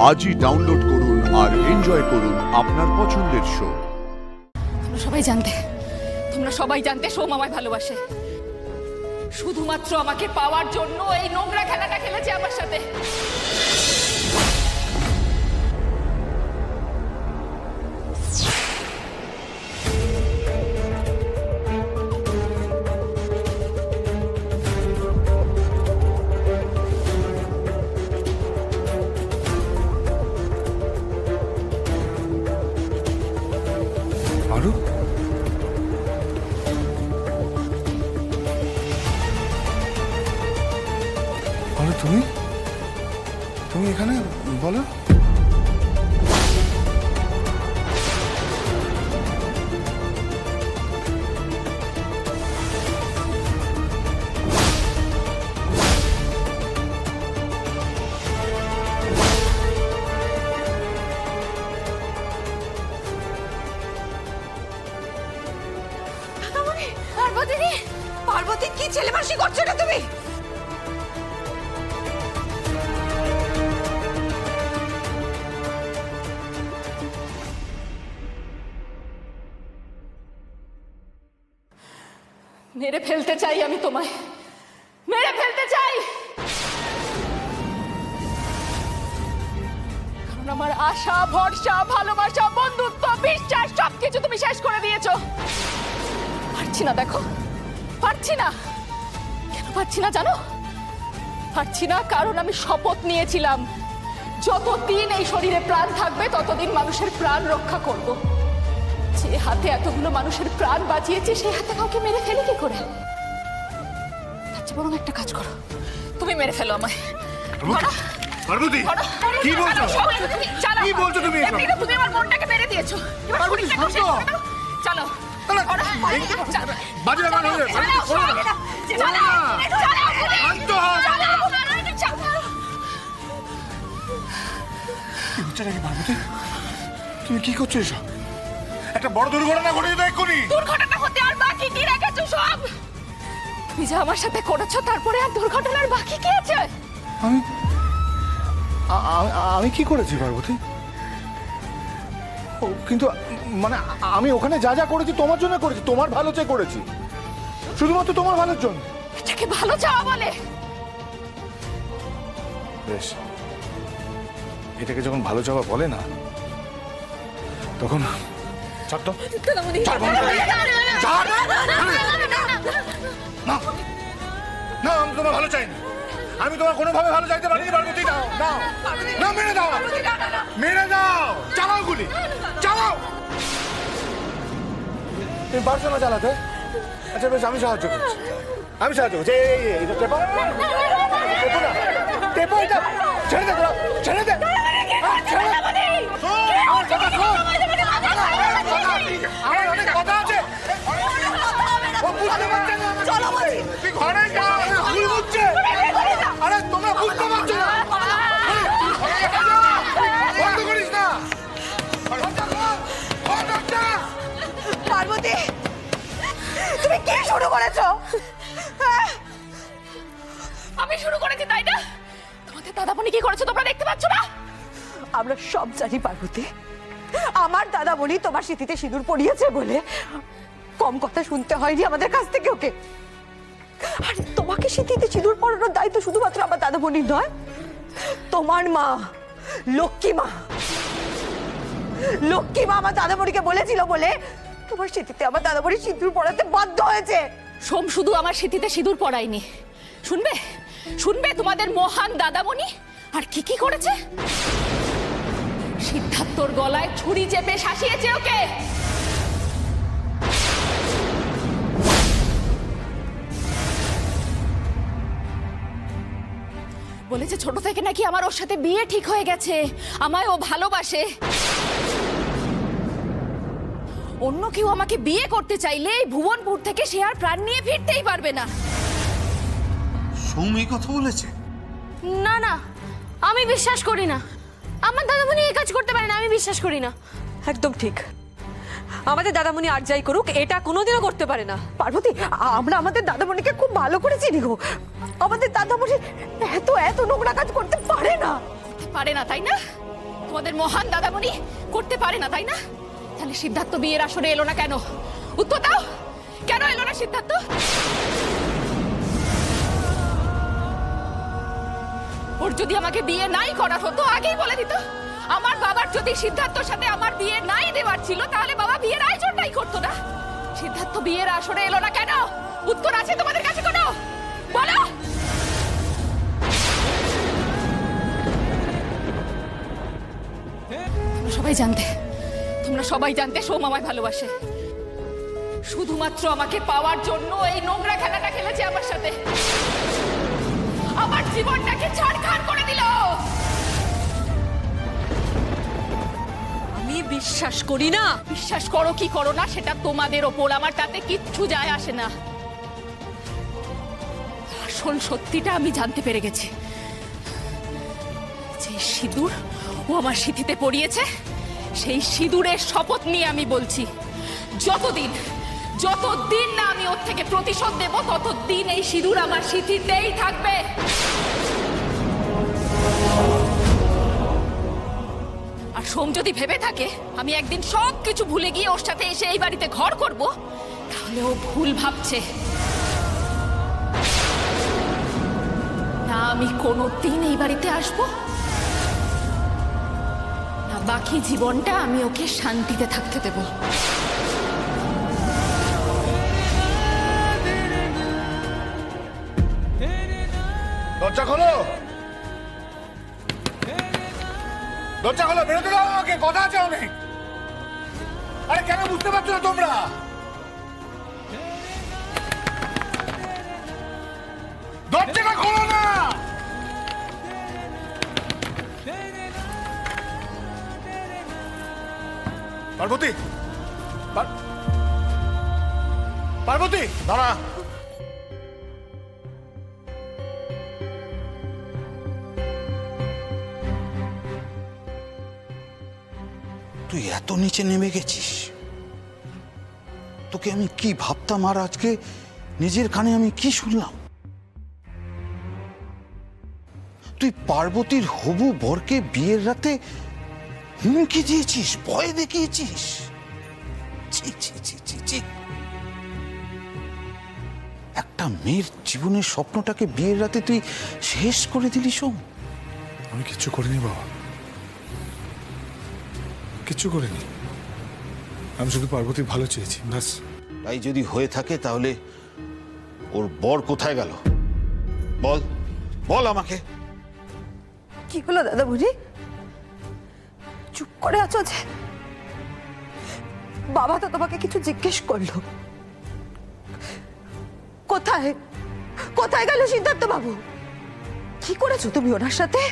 আজই ডাউনলোড করুন আর এনজয় করুন আপনার পছন্দের শো। তোমরা সবাই জানতে সোম আমায় ভালোবাসে। শুধুমাত্র আমাকে পাওয়ার জন্য এই নোংরা খেলাটা খেলেছে আমার সাথে। তুমি এখানে বলো। পার্বতী, কি ছেলেমাসি করছো না তুমি? মেরে ফেলতে চাই আমি তোমায়, মেরে ফেলতে চাই। কারণ আমার আশা, ভরসা, ভালোবাসা, বন্ধুত্ব, বিশ্বাস সবকিছু তুমি শেষ করে দিয়েছো। পারছি না, দেখো পারছি না। কেন পারছি না জানো? পারছি না কারণ আমি শপথ নিয়েছিলাম যতদিন এই শরীরে প্রাণ থাকবে ততদিন মানুষের প্রাণ রক্ষা করব। যে হাতে এতগুলো মানুষের প্রাণ বাঁচিয়েছে সেই হাতে কাউকে মেরে ফেলে কি করে? আচ্ছা বরং একটা কাজ করো, তুমি মেরে ফেলো আমায়। পার্বতী, কি বলছো? কি বলছো তুমি? তুমি আমার মনটাকে মেরে দিয়েছো। পার্বতী, শান্ত হও। চলো বাজে লাগান হয়ে যাবে। শান্ত হও। কি হচ্ছে নাকি পার্বতী? তুমি কি করছো এসব? একটা বড় দুর্ঘটনা ঘটে যেত এক্ষুনি। দুর্ঘটনা হতে আর বাকি কি রেখেছো সব? তুমি যা আমার সাথে করেছো তারপরে আর দুর্ঘটনার বাকি কি আছে? আমি কি করেছি পার্বতী? কিন্তু মানে আমি ওখানে যা যা করেছি তোমার জন্য করেছি, তোমার ভালো চেয়ে করেছি, শুধুমাত্র তোমার ভালোর জন্য। এটাকে ভালো চাওয়া বলে? বেশ, এটাকে যখন ভালো চাওয়া বলে না তখন ছাড় তো। না, আমি তোমার ভালো চাই না। আমি তোমার কোনোভাবে ভালো চাইতে পারিনি পার্বতী। দাও দাও, না মেরে দাও, মেরে দাও, চালাও গুলি, চালাও। তুমি পারছো না চালাতে? আচ্ছা বেশ, আমি সাহায্য করছি, আমি সাহায্য করছি। এইটা টেপো, টেপো না, টেপো এটা। ছেড়ে দে, ছেড়ে দে, ছেড়ে দে। আমার কথা শোন, আমার অনেক কথা আছে। ও বুঝতে পারছে না। চলো বলছি, তুই ঘরে যা। ভুল বুঝছে। আরে তোমরা বুঝতে পারছো না। বন্ধ করিস না। পার্বতী, তুমি কি শুরু করেছো? আমি শুরু করেছি তাই না? তোমাদের দাদামণি কি করেছে তোমরা দেখতে পাচ্ছ না? আমরা সব জানি পার্বতী, আমার দাদামণি তোমার স্মৃতিতে সিঁদুর পরিয়েছে বলে কম কথা শুনতে হয়নি আমাদের কাছ থেকে ওকে। আর তোমাকে স্মৃতিতে সিঁদুর পরানোর দায়িত্ব শুধুমাত্র আমার দাদামণির নয়, তোমার মা লক্ষ্মী মা আমার দাদামণিকে বলেছিল বলে তোমার স্মৃতিতে আমার দাদামণি সিঁদুর পরাতে বাধ্য হয়েছে। সোম শুধু আমার স্মৃতিতে সিঁদুর পরায়নি, শুনবে শুনবে তোমাদের মহান দাদামণি আর কি কি করেছে? সিদ্ধার্থর গলায় ছুরি চেপে শাসিয়েছে ওকে। বলেছে ছোট থেকে নাকি আমার ওর সাথে বিয়ে ঠিক হয়ে গেছে, আমায় ও ভালোবাসে। অন্য কেউ আমাকে বিয়ে করতে চাইলে ভুবনপুর থেকে সে আর প্রাণ নিয়ে ফিরতেই পারবে না। সোম এই কথা বলেছে? না না, আমি বিশ্বাস করি না। আমার দাদামণি এই কাজ করতে পারে না, আমি বিশ্বাস করি না। একদম ঠিক, আমাদের দাদামণি আর যাই করুক এটা কোনোদিনও করতে পারে না। পার্বতী, আমরা আমাদের দাদামণিকে খুব ভালো করে চিনি গো। আমাদের দাদামণি এত এত নোংরা কাজ করতে পারে না। পারে না তাই না? তোমাদের মহান দাদামণি করতে পারে না, তাই না? তাহলে সিদ্ধার্থ বিয়ের আসরে এলো না কেন? উত্তর দাও, কেন এলো না সিদ্ধার্থ? ওর যদি আমাকে বিয়ে নাই করার হতো আগেই বলে দিত। আমার বাবার যদি সিদ্ধার্থর সাথে আমার বিয়ে নাই দেওয়ার ছিল, তাহলে বাবা বিয়ের আয়োজনটাই করতো না। সিদ্ধার্থ বিয়ের আসরে এলো না কেন? উত্তর আছে তোমাদের কাছে কোনো? বলো। তোমরা সবাই জানতে সোম আমায় ভালোবাসে। শুধুমাত্র আমাকে পাওয়ার জন্য এই নোংরা খেলাটা খেলেছে আমার সাথে। আমার জীবনটাকে ছাড়খাড় করে দিল। আমি বিশ্বাস করি না। বিশ্বাস করো কি করো না সেটা তোমাদের ওপর, আমার তাতে কিচ্ছু যায় আসে না। আসল সত্যিটা আমি জানতে পেরে গেছি। যে সিঁদুর ও আমার সিঁথিতে পরিয়েছে, সেই সিঁদুরের শপথ নিয়ে আমি বলছি, যতদিন না আমি ওর থেকে প্রতিশোধ দেব, ততদিন এই সিঁদুর আমার সিঁথিতেই থাকবে। আর সোম যদি ভেবে থাকে আমি একদিন সবকিছু ভুলে গিয়ে ওর সাথে এসে এই বাড়িতে ঘর করব, তাহলে ও ভুল ভাবছে। না আমি কোনোদিন এই বাড়িতে আসবো, না বাকি জীবনটা আমি ওকে শান্তিতে থাকতে দেব। দরজা খোলো, দরজা খোলো, বেরোতে দাও আমাকে, কথা আছে অনেক। আরে কেন বুঝতে পারছো না তোমরা? দরজাটা খোলো না। পার্বতী, পার্বতী দাঁড়া। তুই এত নিচে নেমে গেছিস? তোকে আমি কি ভাবতাম, আর আজকে নিজের কানে আমি কি শুনলাম? তুই পার্বতীর হবু বরকে বিয়ের রাতে হুমকি দিয়েছিস, ভয় দেখিয়েছিস। ছি ছি ছি ছি ছি। একটা মেয়ের জীবনের স্বপ্নটাকে বিয়ের রাতে তুই শেষ করে দিলি সোম। আমি কিচ্ছু করিনি বাবা, কিচ্ছু করিনি। আমি শুধু পার্বতীর ভালো চেয়েছি, ব্যাস। তাই যদি হয়ে থাকে তাহলে ওর বর কোথায় গেল? বল বল আমাকে। কি হলো দাদা বুঝি? চুপ করে আছো যে? বাবা তো তোমাকে কিছু জিজ্ঞেস করলো। কোথায় কোথায় গেল সিদ্ধার্থ বাবু? কি করেছো তুমি ওনার সাথে?